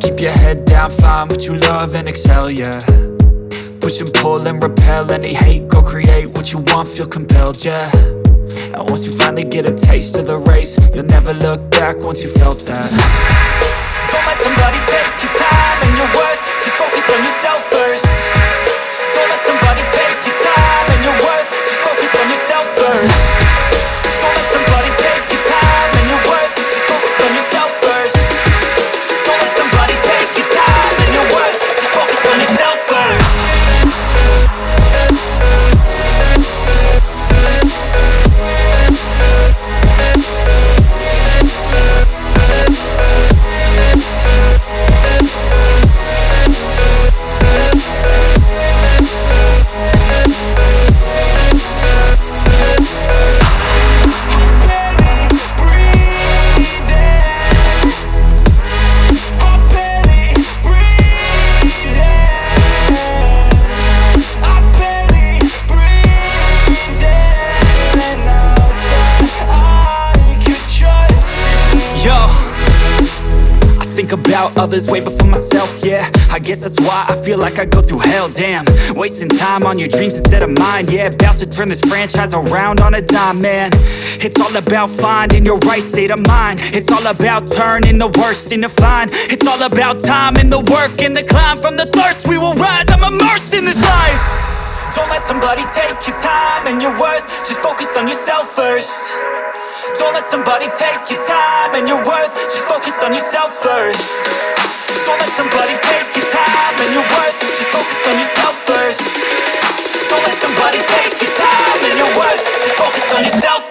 Keep your head down, find what you love and excel, yeah. Push and pull and repel any hate, go create what you want, feel compelled, yeah. And once you finally get a taste of the race, you'll never look back once you felt that. Don't let somebody take your time and your worth, just focus on yourself first. Don't let somebody take your time and your worth, just focus on yourself first. Don't let somebody take your time and your worth, just focus on yourself first. Don't let somebody take your time and your worth, just focus on yourself first. About others way before myself, yeah. I guess that's why I feel like I go through hell, damn. Wasting time on your dreams instead of mine, yeah. About to turn this franchise around on a dime, man. It's all about finding your right state of mind. It's all about turning the worst into fine. It's all about time and the work and the climb. From the thirst we will rise, I'm immersed in this life. Don't let somebody take your time and your worth, just focus on yourself first. Don't let somebody take your time and your worth, just focus on yourself first. Don't let somebody take your time and your worth, just focus on yourself first. Don't let somebody take your time and your worth, just focus on yourself